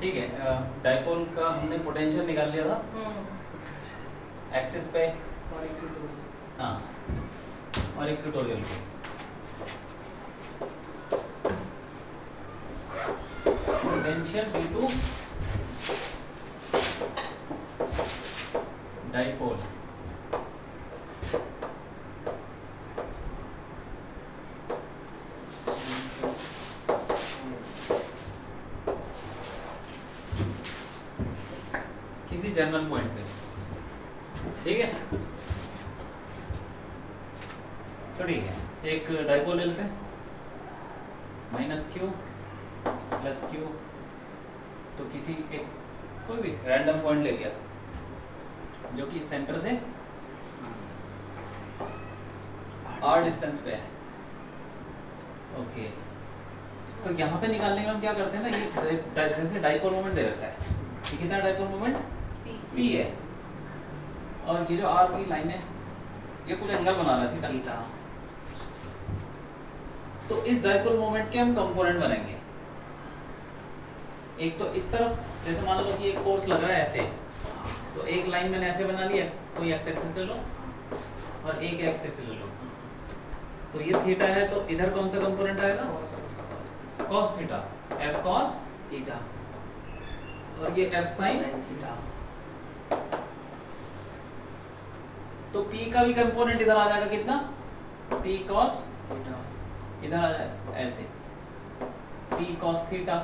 ठीक है, डाइपोल का हमने पोटेंशियल निकाल लिया था एक्सिस पे और इक्विटोरियल। हाँ, और इक्वेटोरियल पे पोटेंशियल ड्यू टू डाइपोल किसी जनरल पॉइंट पे, ठीक है। तो ठीक है, एक डाइपोल ले लेते हैं, माइनस क्यू प्लस क्यू, तो किसी एक कोई भी रैंडम पॉइंट ले लिया जो कि सेंटर से आर डिस्टेंस पे है। ओके, तो यहाँ पे निकालने के लिए हम क्या करते हैं ना, ये जैसे डाइपोल मोमेंट दे रखा है, ये कितना डाइपोल मोमेंट पी है, और ये जो आर की लाइन है ये कुछ एंगल बना रहा थी थीटा। तो इस डाइपोल मोमेंट के हम कंपोनेंट बनाएंगे। एक तो इस तरफ, जैसे मान लो कि एक फोर्स लग रहा है ऐसे, तो एक लाइन मैंने ऐसे बना ली, कोई एक्स एक्सिस ले लो और एक एक्स एक्सिस ले लो, तो ये थीटा है, तो इधर कौन सा कंपोनेंट आएगा, cos theta, F cos theta, और ये एफ साइन थीटा। तो पी का भी कंपोनेंट इधर आ जाएगा, कितना, पी कॉस थीटा, इधर आ जाएगा ऐसे, पी कॉस थीटा,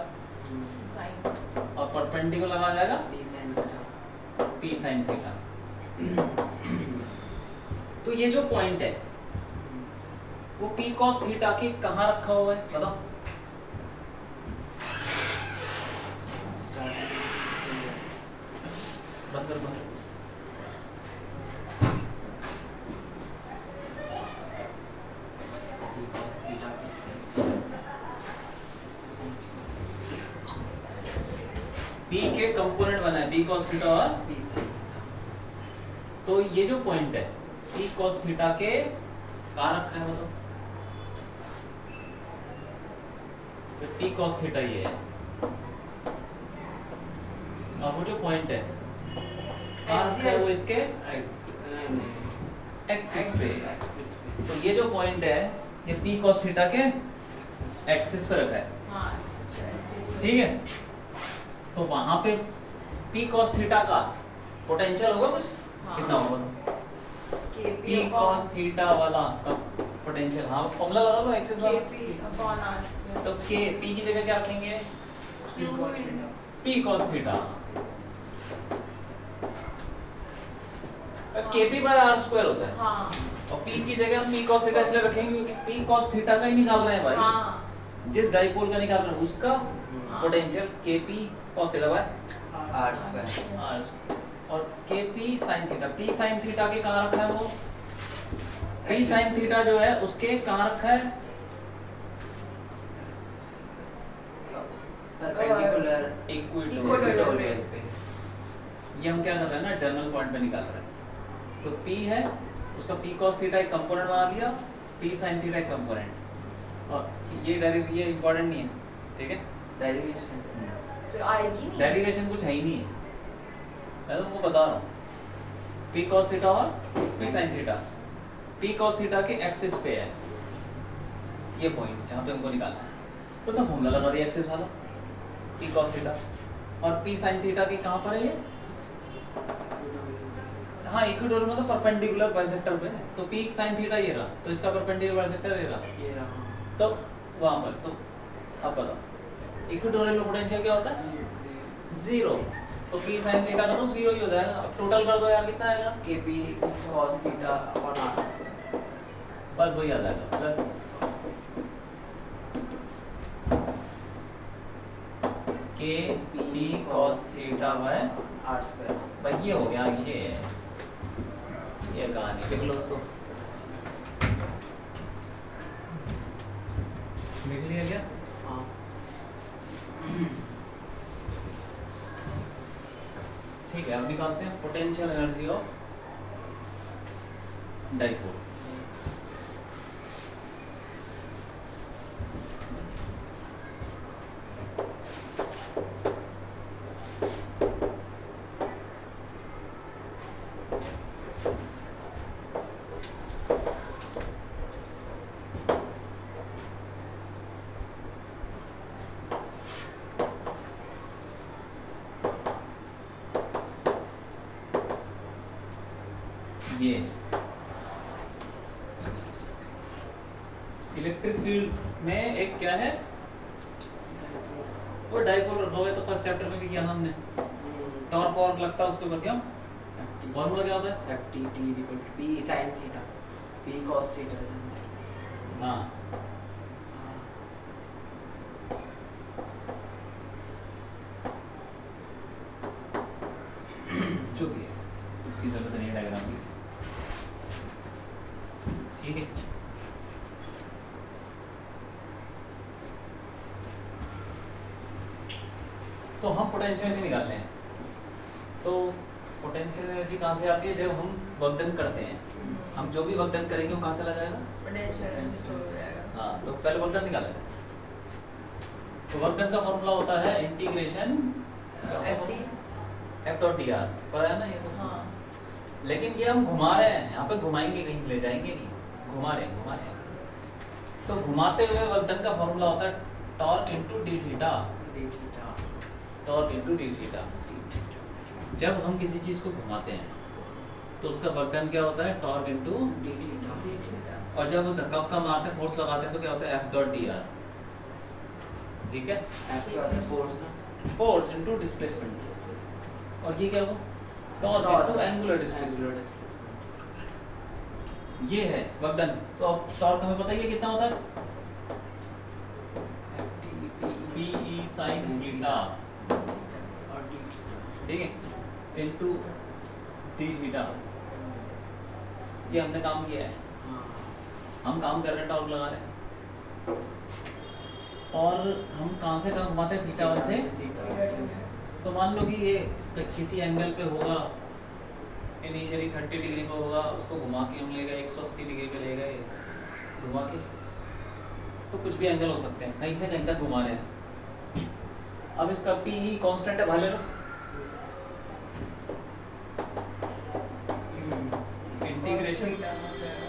और परपेंडिकुलर आ जाएगा P sine theta, P sine theta. तो ये जो पॉइंट है वो पी कॉस थीटा के कहाँ रखा हुआ है, बताओ। बंद कर दो। पी के कंपोनेंट बना है, पी कॉस थीटा और पी साइन थीटा। तो ये जो पॉइंट है पी कॉस थीटा के कहाँ रखा है, बताओ। तो पी कॉस थीटा ये है, और वो जो पॉइंट है कहाँ रखा है, वो इसके एक्सिस पे। तो ये जो पॉइंट है ये पी कॉस थीटा के एक्सिस पे रखा है, ठीक है। तो वहां पे पी कॉस थीटा का पोटेंशियल होगा कुछ, कितना होगा, पी कॉस थीटा वाला का पोटेंशियल, हाँ फॉर्मूला लगा लो एक्सिस वाला। तो के पी की जगह क्या रखेंगे, पी कॉस थीटा, के पी बाय आर स्क्वायर होता है, और पी की जगह हम पी कॉस थीटा इसलिए रखेंगे क्योंकि पी कॉस थीटा का ही निकाल रहे हैं भाई, जिस डाइपोल का निकाल रहे हैं उसका potential K P cos theta by R square, और K P sine theta, P sine theta के कहाँ रखा है, वो पी साइन थीटा जो है उसके कहाँ रखा है, परपेंडिकुलर इक्वेटोरियल पे। ये हम क्या कर रहे हैं ना, जनरल पॉइंट पे निकाल रहे हैं। तो P है, उसका P cos थीटा एक कंपोनेंट बना दिया, P sin थीटा एक कंपोनेंट, और ये ये इंपॉर्टेंट नहीं है, ठीक है। डेरिवेशन तो आएगी नहीं, डेरिवेशन कुछ है ही नहीं है, मैं तुमको बता रहा हूँ। P cos थीटा और P sin theta, P cos theta के एक्सिस पे है ये पॉइंट जहाँ पे हमको निकालना है, तो सब फॉर्मूला लगा दिया एक्सिस वाला, P cos थीटा, और P sin थीटा के कहाँ पर है ये, हाँ इक्वेटोरियल मतलब परपेंडिकुलर बाइसेक्टर पे है, तो P sin थीटा ये रहा, तो इसका परपेंडिकुलर बाइसेक्टर ये रहा, तो वहाँ पर। तो अब बताओ इक्वेटोरियल में पोटेंशियल क्या होता है, जीरो, तो P sin थीटा का तो जीरो ही हो जाएगा। अब टोटल कर दो यार, कितना आएगा, K P cos theta upon R square, बस वही आ जाएगा, plus K P cos theta by R square. भाई ये हो गया, ये कहानी लिख लो उसको, लिख लिया क्या, हाँ ठीक है। अब निकालते हैं पोटेंशियल एनर्जी ऑफ डाइपोल। ये इलेक्ट्रिक फील्ड में एक क्या है, वो डाइपोल रखा हुआ है, तो फर्स्ट चैप्टर में भी किया था हमने, टॉर्क वॉर्क लगता है उसके ऊपर, क्या फॉर्मूला क्या होता है? FT P sin theta, P cos theta. हाँ जो भी है, इसकी जरूरत नहीं है डायग्राम की, ठीक है। तो हम पोटेंशियल एनर्जी निकालने हैं, तो पोटेंशियल एनर्जी कहाँ से आती है? जब हम वर्क डन करते हैं, हम जो भी वर्क डन करेंगे वो कहाँ चला जाएगा? पोटेंशियल एनर्जी स्टोर हो जाएगा। हाँ, तो पहले वर्क डन निकाल लेते हैं। तो वर्क डन का फॉर्मूला होता है इंटीग्रेशन F.dr, पता है ना ये सब? हाँ। लेकिन ये हम घुमा रहे हैं, यहाँ पे घुमाएंगे, कहीं ले जाएंगे नहीं, घुमा रहे हैं। तो घुमाते हुए वर्क डन का फॉर्मूला होता है torque into D theta, torque into D theta. जब हम किसी चीज़ को घुमाते हैं तो उसका वर्क डन क्या होता है? Torque into D theta. और जब धक्का वक्का मारते हैं, फोर्स लगाते हैं, तो क्या होता है? F.dr, ठीक है? Force into displacement. और ये क्या हुआ? Torque into angular displacement. ये है वर्क डन। तो अब टॉर्क हमें पता ही है कितना होता है? P sin थीटा, ठीक है, इंटू डी थीटा। ये हमने काम किया है, हम काम कर रहे हैं, टॉर्क लगा रहे हैं। और हम कहाँ से कहाँ घुमाते हैं? थीटा 1 से। तो मान लो कि ये किसी एंगल पे होगा, इनिशियली 30 डिग्री पे होगा, उसको घुमा के हम ले गए 180 डिग्री पे ले गए घुमा के, तो कुछ भी एंगल हो सकते हैं, कहीं से कहीं तक घुमा रहे हैं। अब इसका P कांस्टेंट है, भाले लो, इंटीग्रेशन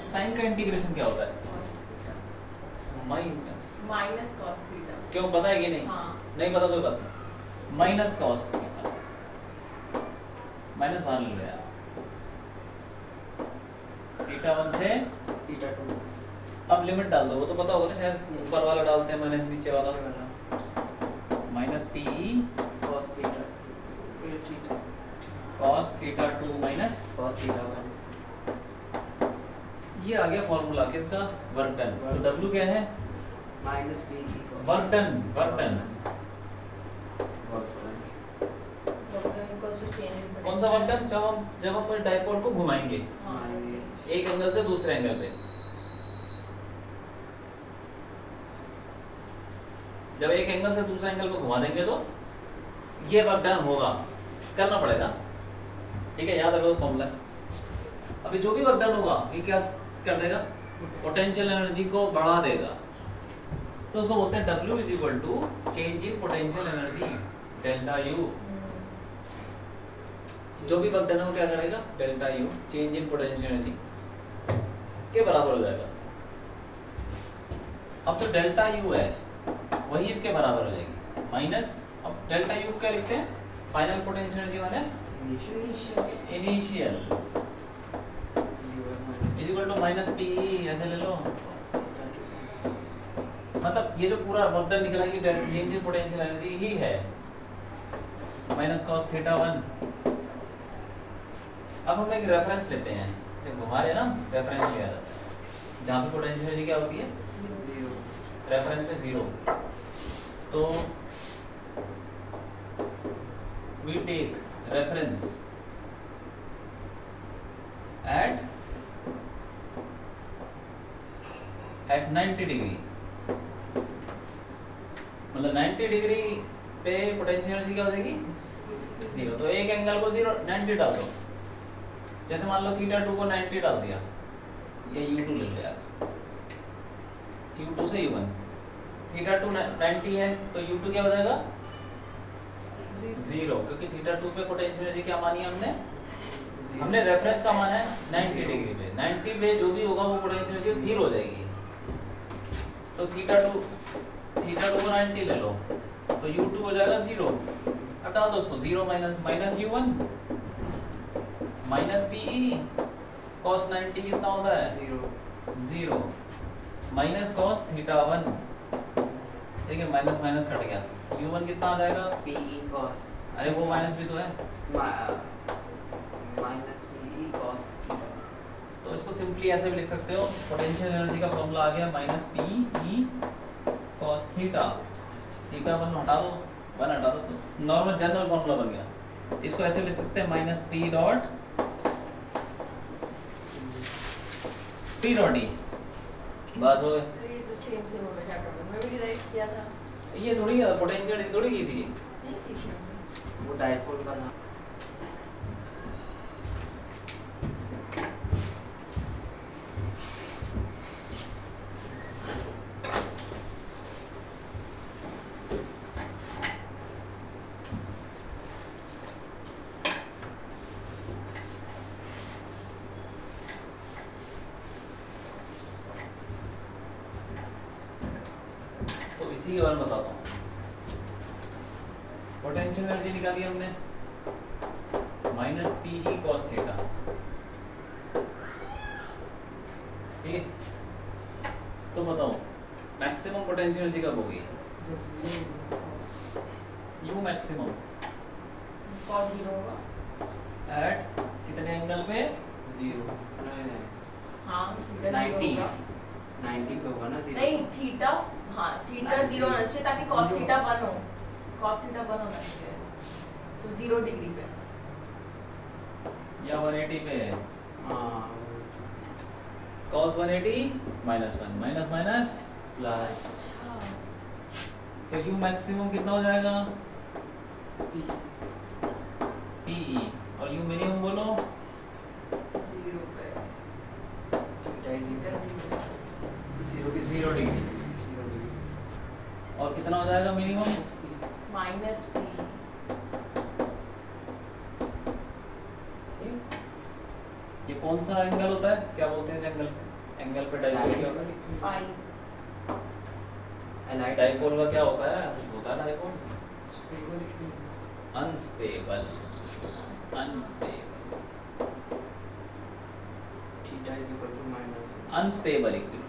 साइन का इंटीग्रेशन क्या होता है? Minus cos theta. क्यों, पता है कि नहीं? हाँ। नहीं पता कोई बात नहीं, माइनस कॉस थीटा, माइनस बाहर ले लो यार, थीटा 1 से थीटा 2। अब लिमिट डाल दो, वो तो पता होगा ना शायद, ऊपर वाला डालते हैं माइनस नीचे वाला, minus P cos theta cos theta 2 minus cos theta 1। ये आ गया फॉर्मूला किसका? Work done. तो W क्या है? Minus P work done, work done. कौन सा वर्क डन? जब हम कोई डाइपोल को घुमाएंगे एक एंगल से दूसरे एंगल पे, जब एक एंगल से दूसरे एंगल पे घुमा देंगे तो ये वर्क डन होगा, करना पड़ेगा, ठीक है, याद रखो फॉर्मूला। अभी जो भी वर्क डन होगा ये क्या कर देगा? पोटेंशियल एनर्जी को बढ़ा देगा, तो उसको बोलते हैं W is equal to change in potential energy delta U। जो भी वर्क डन हो क्या करेगा? Delta U change in potential energy के बराबर हो जाएगा। अब तो डेल्टा U है वही इसके बराबर हो जाएगी माइनस, अब डेल्टा U क्या लिखते हैं? Final potential energy minus initial is equal to minus P, ऐसे ले लो। मतलब ये जो पूरा वर्क डन निकला ये चेंज इन पोटेंशियल एनर्जी ही है, माइनस कॉस थीटा 1। अब हम एक रेफरेंस लेते हैं, जब घुमा रहे हैं ना रेफरेंस लिया जाता है, जहाँ पे पोटेंशियल एनर्जी क्या होती है? 0, रेफरेंस में 0। तो we take reference at 90 degree, मतलब 90 डिग्री पे पोटेंशियल एनर्जी क्या हो जाएगी? 0। तो एक एंगल को 90 डाल दो, जैसे मान लो थीटा 2 को 90 डाल दिया, ये U2 ले लो यार, U2 से U1, थीटा 2 90 है तो U2 क्या हो जाएगा? 0, क्योंकि थीटा 2 पे पोटेंशियल एनर्जी क्या मानी है हमने रेफरेंस का माना है 90 डिग्री पे, 90 पे जो भी होगा वो पोटेंशियल एनर्जी 0 हो जाएगी। तो थीटा 2 को 90 ले लो तो U2 हो जाएगा 0, अब डाल दो उसको 0 minus U1 minus PE cos 90 कितना होता है? 0 माइनस cos थीटा 1, ठीक है, माइनस माइनस कट गया, u1 कितना आ जाएगा? PE cos, अरे वो माइनस भी तो है, माइनस PE cos थीटा। तो इसको सिंपली ऐसे भी लिख सकते हो, पोटेंशियल एनर्जी का फॉर्मूला आ गया minus PE cos theta, theta 1 हटा दो, 1 हटा दो, तो नॉर्मल जनरल फॉर्मूला बन गया। इसको ऐसे लिख सकते हैं माइनस P डॉट E, बस हो गए। ये तो सेम सेम हो गया चैप्टर में भी डिराइव किया था। ये थोड़ी पोटेंशियल थोड़ी की थी, नहीं की थी हमने। वो डाइपोल का था। इसी के बारे में बताता हूँ। पोटेंशियल एनर्जी निकाली हमने माइनस PE cos थीटा, ठीक है, तो बताओ मैक्सिमम पोटेंशियल एनर्जी कब होगी? U मैक्सिमम cos 0 होगा। एट कितने एंगल पे? 0 नहीं हाँ थीटा 90 0 होगा। 90 पे होगा ना 0। नहीं थीटा, हाँ थीटा 0 होना चाहिए ताकि cos थीटा 1 हो, cos थीटा 1 होना चाहिए, तो 0 डिग्री पे या 180 पे? हाँ cos 180 minus 1 minus minus plus, अच्छा तो U मैक्सिमम कितना हो जाएगा? PE और U मिनिमम बोलो 0 पे थीटा 0 0 डिग्री और कितना हो जाएगा मिनिमम? माइनस P ये कौन सा एंगल होता है, क्या बोलते हैं इस एंगल? एंगल पे डाइपोल क्या होता है? पाई। डाइपोल का क्या होता है, कुछ होता है dipole? Unstable, theta is equal to minus unstable equilibrium,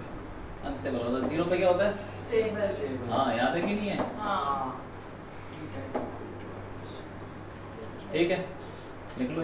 unstable होता है। 0 पे क्या होता है? स्टेबल। हाँ याद है कि नहीं है? हाँ थीटा इज इक्वल टू ठीक है, लिख लो।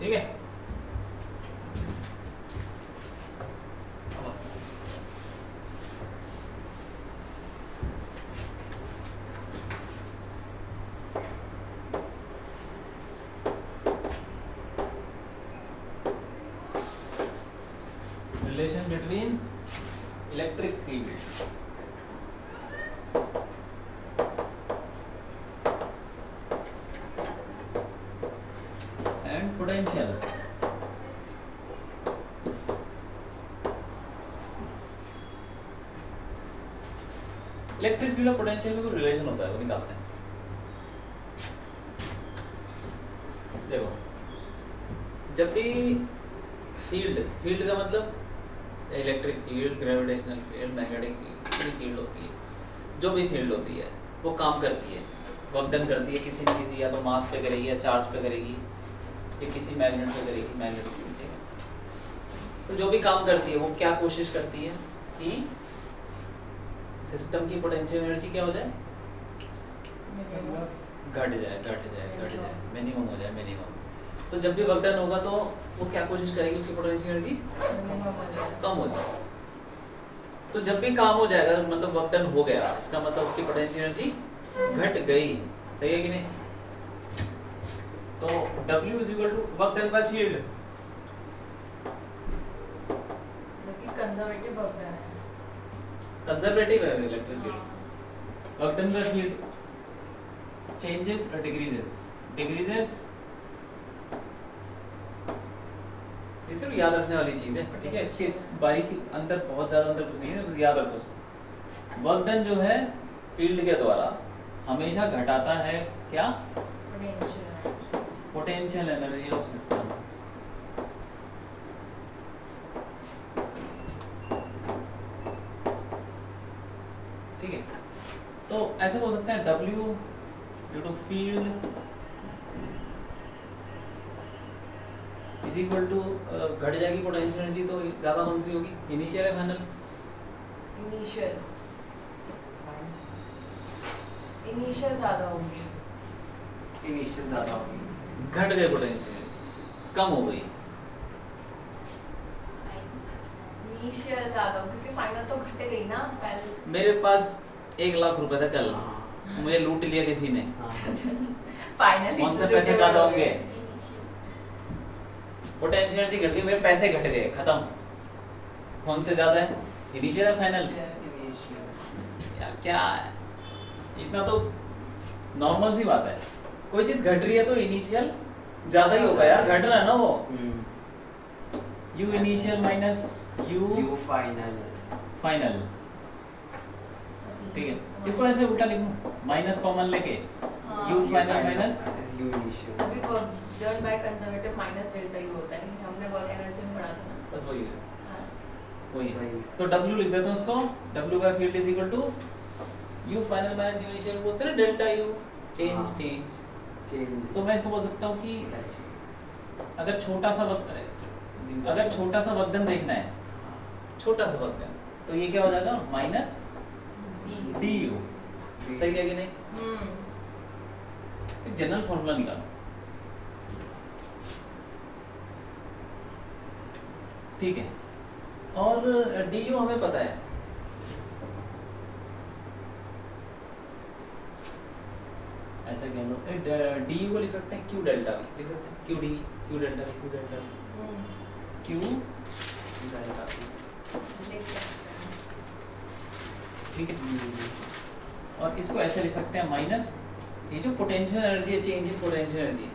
ठीक है, relation between electric field and potential। Electric field और पोटेंशियल में कोई रिलेशन होता है, वो निकालते हैं। देखो जब भी फील्ड का मतलब electric field, gravitational field, magnetic field होती है, जो भी फील्ड होती है वो काम करती है, वर्कडन करती है किसी न किसी, या तो मास पे करेगी या चार्ज पे करेगी या किसी मैग्नेट पे करेगी, मैग्नेटिक फील्ड, ठीक है। तो जो भी काम करती है वो क्या कोशिश करती है कि सिस्टम की पोटेंशियल एनर्जी क्या हो जाए? घट जाए मिनिमम हो जाए मिनिमम। तो जब भी वर्क डन होगा तो वो क्या कोशिश करेगी, उसकी पोटेंशियल एनर्जी कम हो जाए। तो जब भी काम हो जाएगा मतलब वर्क डन हो गया, इसका मतलब उसकी पोटेंशियल एनर्जी घट गई, सही है कि नहीं। तो W is equal to work done by field, conservative work done है, कंजर्वेटिव है electric field. Work done by field changes decreases ये सिर्फ याद रखने वाली चीज है, ठीक है। इसके बारीकी अंदर बहुत ज्यादा अंदर कुछ नहीं है, बस याद रखो उसको। वर्क डन जो है फील्ड के द्वारा हमेशा घटाता है क्या, पोटेंशियल एनर्जी ऑफ सिस्टम। ठीक है, तो ऐसे हो सकता है W due to field is equal to घट जाएगी पोटेंशियल एनर्जी, तो ज्यादा कौन सी होगी, इनिशियल है फाइनल? इनिशियल ज्यादा होगी, इनिशियल ज्यादा होगी, घट गए पोटेंशियल एनर्जी, कम हो गई। इनिशियल ज्यादा होगी क्योंकि फाइनल तो घट गई ना पहले से। मेरे पास 1 लाख रुपए था कल, मुझे लूट लिया किसी ने, फाइनली कौन से पैसे ज्यादा होंगे? पोटेंशियल एनर्जी घट गई, मेरे पैसे घट गए, खत्म। कौन से ज्यादा है, इनिशियल या फाइनल? यार क्या इतना तो नॉर्मल सी बात है, कोई चीज घट रही है तो इनिशियल ज्यादा ही होगा यार, घट रहा है ना वो। U initial minus U final, ठीक है। इसको ऐसे उल्टा लिखूं, माइनस कॉमन लेके U final minus U initial. अभी work done by conservative minus delta U होता है, हमने वर्क एनर्जी में पढ़ा था ना, बस वही है, हाँ। वही। तो W लिख देता हूं उसको, W by field is equal to U final minus U initial, बोलते हैं डेल्टा U, चेंज। तो मैं इसको बोल सकता हूँ कि अगर छोटा सा वक्र देखना है, छोटा सा वक्र, तो ये क्या हो जाएगा, माइनस DU, सही है कि नहीं? एक जनरल फॉर्मूला निकालो, ठीक है। और DU हमें पता है, ऐसे कह लो, DU को लिख सकते हैं Q डेल्टा भी, लिख सकते हैं QD, Q delta Q delta Q delta, ठीक है। और इसको ऐसे लिख सकते हैं माइनस, ये जो पोटेंशियल एनर्जी है, चेंज इन पोटेंशियल एनर्जी,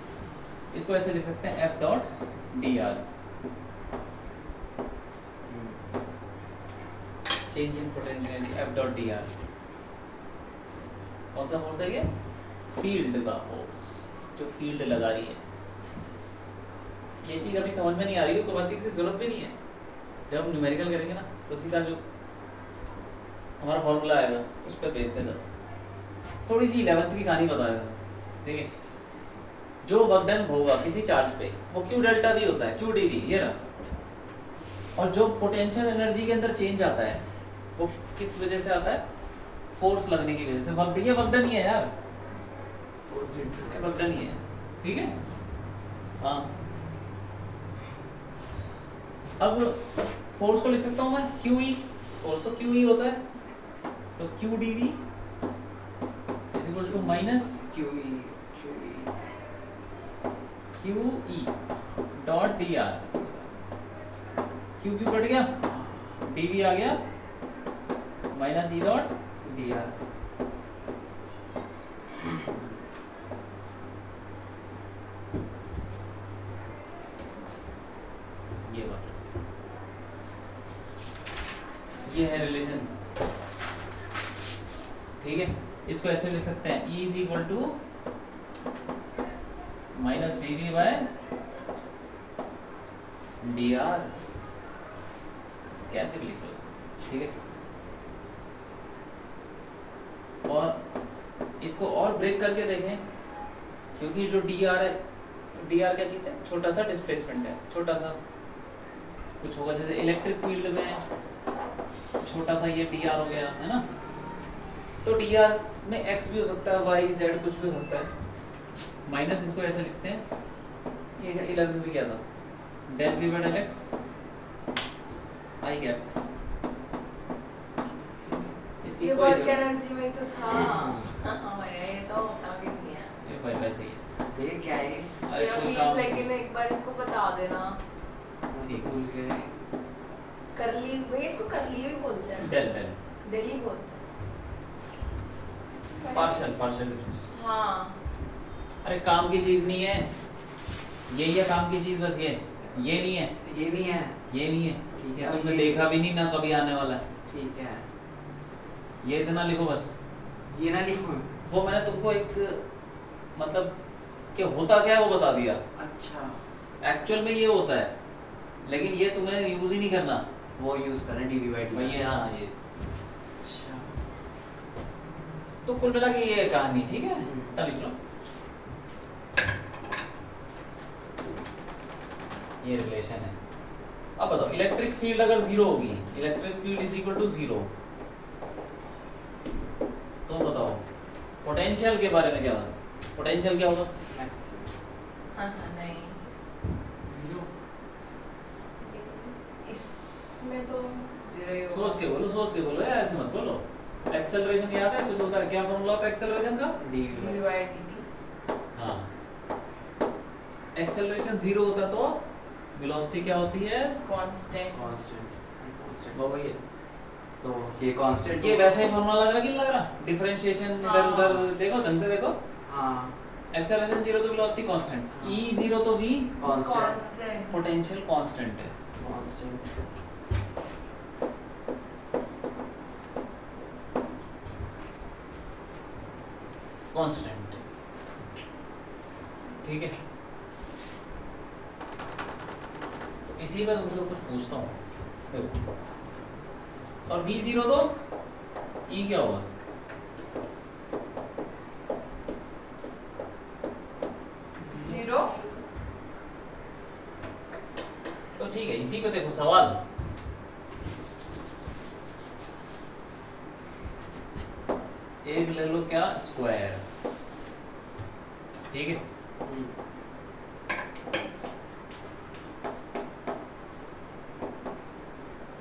इसको ऐसे लिख सकते हैं F dot DR, change in potential energy F dot DR। कौन सा फोर्स है ये, फील्ड का फोर्स, जो फील्ड लगा रही है। ये चीज अभी समझ में नहीं आ रही है, कोई बात की जरूरत भी नहीं है। जब हम न्यूमेरिकल करेंगे ना तो सीधा जो हमारा फॉर्मूला आएगा उस पर बेस्ड है। थोड़ी सी 11th की कहानी बताएगा, ठीक है। जो वर्क डन होगा किसी चार्ज पे वो Q डेल्टा भी होता है, Q dV, ये रहा। और जो पोटेंशियल एनर्जी के अंदर चेंज आता है वो किस वजह से आता है, फोर्स लगने की वजह से। ये वर्क डन ही है यार, वर्क डन ही है, ठीक है। हाँ, अब फोर्स को लिख सकता हूँ मैं QE, फोर्स तो QE होता है, तो Q dV is equal to minus QE dot DR। Q cut गया, dV आ गया, माइनस E डॉट DR। ये बात, ये है रिलेशन, ठीक है। इसको ऐसे लिख सकते हैं, E is equal to minus DV by DR, कैसे भी लिख लो इसको, ठीक है। और इसको और ब्रेक करके देखें, क्योंकि जो DR है, DR क्या चीज़ है, छोटा सा डिस्प्लेसमेंट है, छोटा सा कुछ होगा, जैसे इलेक्ट्रिक फील्ड में छोटा सा ये DR हो गया है ना, तो dr में x भी हो सकता है, y z कुछ भी हो सकता है, माइनस इसको ऐसे लिखते हैं, ये 11 में क्या था, del v by del x I क्या इसकी ये कोई वर्क जरूरत एनर्जी में तो था। हाँ ये तो अभी नहीं है। ये भाई वैसे ही है। ये क्या है? अरे कोई प्लीज काम लेकिन एक बार इसको बता देना। ठीक भूल गए। करली भाई इसको करली भी बोलते हैं। डेल डेल डेली बोलते हैं। पार्शियल पार्शियल हाँ अरे काम की चीज नहीं है, यही है काम की चीज, बस ये नहीं है, ये नहीं है। ये नहीं है, ठीक है। तुमने ये- देखा भी नहीं ना कभी आने वाला है, ठीक है। ये इतना लिखो बस। ये ना लिखूं? वो मैंने तुमको एक मतलब कि होता क्या है वो बता दिया, अच्छा एक्चुअल में ये होता है, लेकिन ये तुम्हें यूज ही नहीं करना। वो यूज करें डीवी बाई भाई डी। ये हाँ ये अच्छा तो कुल मिला के ये कहानी ठीक है, हम्म। इतना लिख लो। ये रिलेशन है। अब बताओ इलेक्ट्रिक फील्ड अगर जीरो होगी, electric field is equal to zero, तो बताओ पोटेंशियल के बारे में क्या बात, पोटेंशियल क्या होगा? हाँ नहीं जीरो। इसमें तो जीरो ही होगा। सोच के बोलो यार, ऐसे मत बोलो। एक्सेलरेशन याद है कुछ होता है, क्या फॉर्मूला होता है एक्सेलरेशन का? डीवी डी बाई डी हाँ एक्सेलरेशन जीरो होता तो वेलोसिटी क्या होती है? कांस्टेंट। कांस्टेंट। वो वही है। तो ये कांस्टेंट ये वैसे ही फॉर्मूला लग रहा कि नहीं लग रहा? डिफरेंशिएशन इधर उधर देखो, ढंग से देखो। हाँ एक्सेलरेशन जीरो तो वेलोसिटी कांस्टेंट, ई जीरो तो V constant constant potential constant है। कांस्टेंट। कांस्टेंट ठीक है। तो इसी पर तुमसे कुछ पूछता हूँ, देखो और v जीरो तो e क्या होगा? जीरो। तो ठीक है, इसी पे देखो सवाल, एक ले लो क्या स्क्वायर, ठीक है,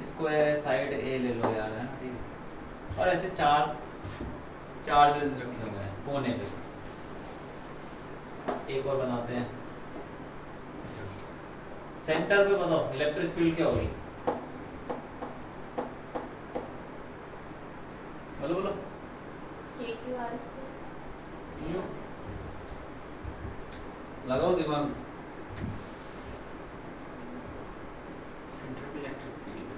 स्क्वायर है, साइड ए ले लो यार, है ना, और ऐसे चार चार्जेस रखे हुए हैं कोने पे, एक और बनाते हैं। सेंटर पे बताओ इलेक्ट्रिक फील्ड क्या होगी? बोलो बोलो। के क्यू आर जीरो। लगाओ दिमाग। सेंट्रल इलेक्ट्रिक फील्ड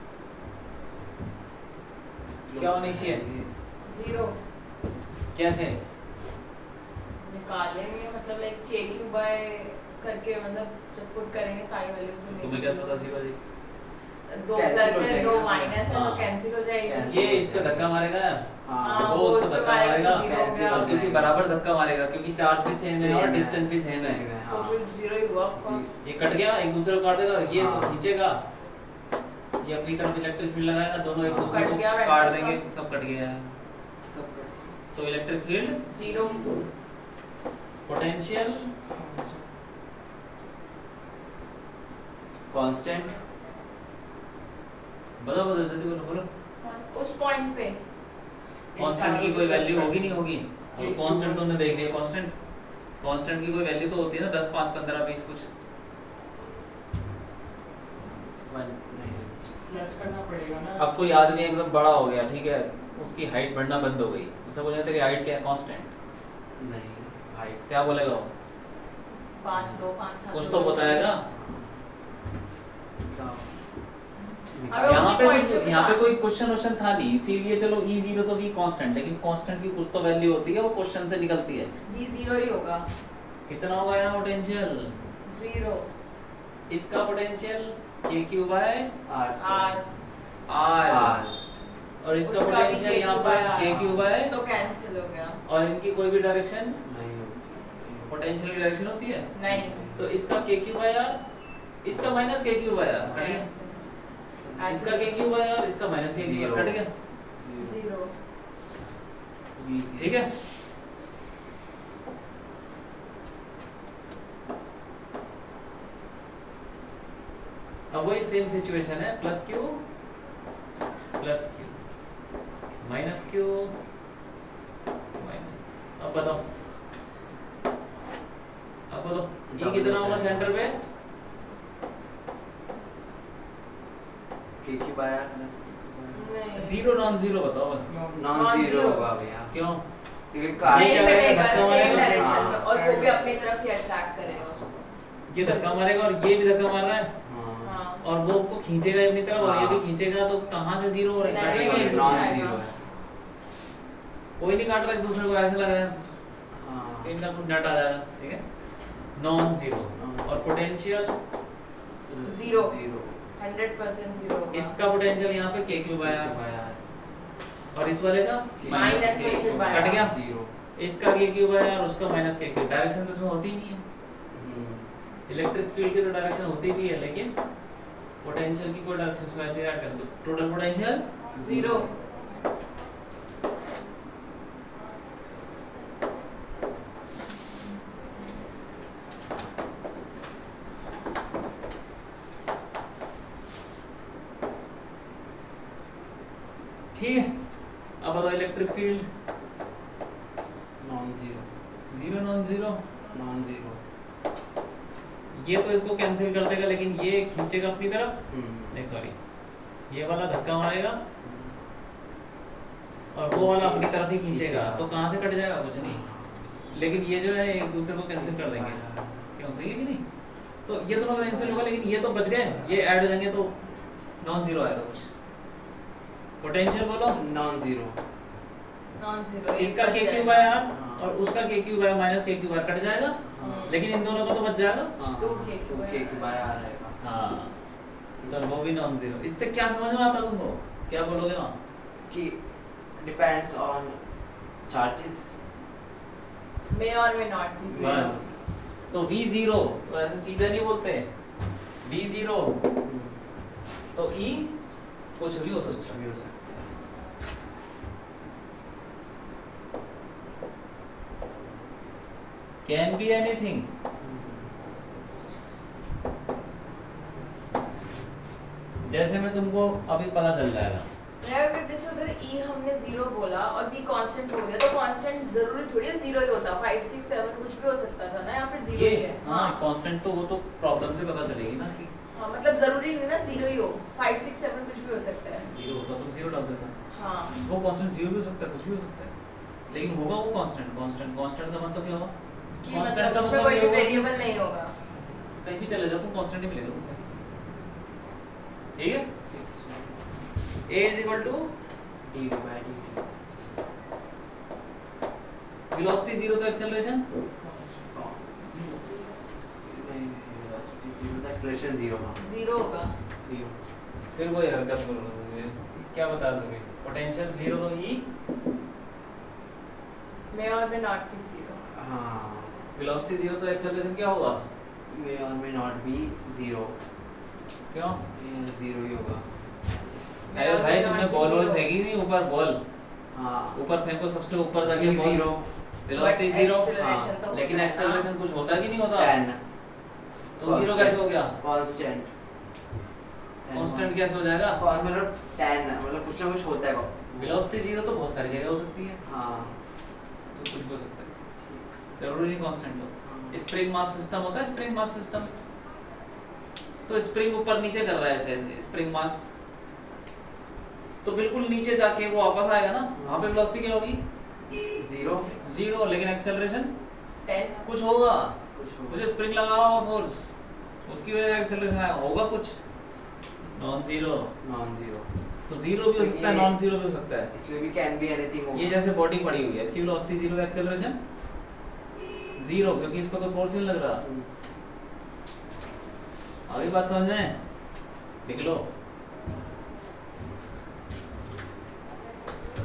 क्या होनी चाहिए? जीरो कैसे? निकालेंगे मतलब लाइक के क्यू बाय करके, मतलब जब पुट करेंगे सारी वैल्यूज तो तुम्हें क्या पता सीधा जी? दो Cancel प्लस हो है जाएगा। दो माइनस है तो हाँ। कैंसिल हो जाएगी। Cancel। ये इस पे धक्का मारेगा, हाँ वो उसको धक्का मारेगा, तो जीरो हो गया। और क्योंकि बराबर धक्का मारेगा क्योंकि चार्ज भी सेम है और Same डिस्टेंस भी सेम है, तो फिर जीरो ही हुआ ऑफ कोर्स। ये कट गया, एक दूसरे को काट देगा, ये हाँ। तो खींचेगा, ये अपनी तरफ इलेक्ट्रिक फील्ड लगाएगा, दोनों एक हाँ। दूसरे को कट गया, काट वेक्टर देंगे, सब। सब कट गया। सब तो electric field zero potential constant. बताओ बताओ जल्दी बोलो बोलो। उस पॉइंट पे कांस्टेंट की कोई वैल्यू होगी नहीं होगी? तो कांस्टेंट तुमने देख लिया, कांस्टेंट कांस्टेंट की कोई वैल्यू तो होती है ना, 10 5 15 20 कुछ। प्लस करना पड़ेगा ना। अब कोई आदमी एकदम बड़ा हो गया, ठीक है, उसकी हाइट बढ़ना बंद हो गई, उसे बोलेगा तेरी हाइट क्या है? कांस्टेंट। नहीं हाइट क्या बोलेगा वो? 5 2 5 7 कुछ तो बताएगा। क्या? अबे यहाँ उसी पे point पे यहाँ पे बता। कोई क्वेश्चन था नहीं, इसीलिए चलो ई जीरो तो वी कांस्टेंट, लेकिन कांस्टेंट की कुछ तो वैल्यू होती है, वो क्वेश्चन से निकलती है। भी जीरो ही होगा। कितना होगा यहाँ पोटेंशियल? जीरो इसका potential K Q by R R R, R और इसका उसका भी पोटेंशियल यहाँ पर के क्यू बाय, तो कैंसिल हो गया। और इनकी कोई भी डायरेक्शन, नहीं पोटेंशियल की डायरेक्शन होती है, नहीं तो इसका के क्यू बाय आर, इसका minus K Q by R, cancel. इसका के क्यू बाय आर, इसका माइनस के क्यू, कट गया। जीरो ठीक है। अब वही सेम सिचुएशन है, plus Q minus Q minus. अब बताओ ये कितना होगा सेंटर पे? K Q by R plus zero non zero बताओ बस। नॉन जीरो होगा भैया, क्यों? क्योंकि नहीं कार्य बनेगा धक्का सेम मारेगा। डायरेक्शन में, और वो भी अपनी तरफ ही अट्रैक्ट करेगा उसको। ये धक्का मारेगा और ये भी धक्का मार रहा है, हाँ हाँ और वो को खींचेगा अपनी तरफ और ये भी खींचेगा, तो कहाँ से जीरो हो रहा है? नहीं, काटेंगे एक नॉन दूसरे जीरो को। है। कोई नहीं काट रहा एक दूसरे को, ऐसा लग रहा है हाँ इनका कुछ नट आ जाएगा। ठीक है, नॉन जीरो। और पोटेंशियल जीरो। जीरो 100% जीरो होगा। इसका पोटेंशियल यहाँ पे K Q by R, by R और इस वाले का minus minus K Q by cut गया। जीरो। इसका के क्यू बाय आर और उसका माइनस के क्यू। डायरेक्शन तो इसमें होती ही नहीं है। इलेक्ट्रिक फील्ड की तो डायरेक्शन होती भी है, लेकिन पोटेंशियल की कोई डायरेक्शन, उसको ऐसे ऐड कर दो। Total potential zero. ठीक है। अब बताओ electric field non zero. Zero non zero. Non zero. ये तो इसको कैंसिल कर देगा, लेकिन ये खींचेगा अपनी तरफ। नहीं सॉरी, ये वाला धक्का मारेगा और वो वाला अपनी तरफ ही खींचेगा, तो कहाँ से कट जाएगा? कुछ नहीं। लेकिन ये जो है एक दूसरे को कैंसिल कर देंगे। क्यों, सही है कि नहीं? तो ये दोनों का कैंसिल होगा, लेकिन ये तो बच गए, ये ऐड हो जाएंगे तो नॉन जीरो आएगा कुछ। पोटेंशियल बोलो नॉन जीरो। Non zero. इसका के क्यू बाय आर और उसका के Q bye minus K Q by cut जाएगा, लेकिन इन दोनों का तो बच जाएगा। टू के क्यू बाय आर रहेगा। हाँ, तो वो भी नॉन जीरो। इससे क्या समझ में आता तुमको? क्या बोलोगे वहाँ? कि डिपेंड्स ऑन चार्जेस। मे और मे नॉट बी जीरो। बस, तो V जीरो तो ऐसे सीधा नहीं बोलते, V जीरो तो E कुछ भी हो सकता है। भी हो सकता है। Can be anything. जैसे मैं तुमको अभी पता चल जाएगा, अगर जैसे उधर E हमने जीरो बोला और B कांस्टेंट हो गया, तो कांस्टेंट जरूरी थोड़ी है जीरो ही होता। 5 6 7 कुछ भी हो सकता था ना, या फिर जीरो ये ही है। हाँ कांस्टेंट, तो वो तो प्रॉब्लम से पता चलेगी ना कि हाँ मतलब जरूरी नहीं ना जीरो ही हो, 5 6 7 कुछ भी हो सकता है। जीरो होता तो जीरो डाल देता। हाँ वो कांस्टेंट जीरो भी हो सकता है, कुछ भी हो सकता है, लेकिन होगा वो कांस्टेंट। कांस्टेंट का मतलब क्या होगा? कि कांस्टेंट मतलब का उसमें मतलब कोई ये भी होगा कि वेरिएबल नहीं होगा। कहीं भी चले जाओ तो कांस्टेंट ही मिलेगा तुमको। ठीक है, A is equal to D by dt। Velocity zero तो एक्सेलरेशन एक्सेलरेशन जीरो। हाँ जीरो होगा। जीरो। फिर वही हरकत बोलोगे, क्या बता दोगे? पोटेंशियल जीरो तो E, मे और मे नॉट बी जीरो। हाँ वेलोसिटी जीरो तो एक्सेलरेशन क्या होगा? मे और मे नॉट बी जीरो। क्यों? जीरो ही होगा। अरे भाई तुमने बॉल फेंकी नहीं ऊपर, बॉल हाँ ऊपर फेंको, सबसे ऊपर जाके ball. Zero. Velocity zero, Acceleration तो लेकिन होता है एक्सेलरेशन कुछ होता कि नहीं होता? 10 तो जीरो कैसे हो गया? कांस्टेंट। कांस्टेंट कैसे हो जाएगा? मतलब 10 मतलब कुछ ना कुछ होता है। वेलोसिटी जीरो तो बहुत सारी जगह हो सकती है, हाँ तो कुछ भी हो सकता है, जरूरी नहीं कांस्टेंट हो। स्प्रिंग मास सिस्टम होता है, स्प्रिंग मास सिस्टम, तो स्प्रिंग ऊपर नीचे कर रहा है ऐसे, स्प्रिंग मास तो बिल्कुल नीचे जाके वो वापस आएगा ना, वहाँ पे वेलोसिटी क्या होगी? जीरो। जीरो, लेकिन एक्सेलरेशन 10 कुछ होगा। कुछ मुझे स्प्रिंग लगा हुआ फोर्स, उसकी वजह से एक्सेलरेशन आएगा, होगा कुछ। Non zero, non zero. तो जीरो भी हो सकता है, नॉन जीरो भी हो सकता है। इसमें भी कैन बी एनीथिंग होगा। ये जैसे बॉडी पड़ी हुई है, इसकी वेलोसिटी जीरो, एक्सेलरेशन जीरो, क्योंकि इस पर कोई फोर्स नहीं लग रहा। आगे बात समझ में? लिख लो।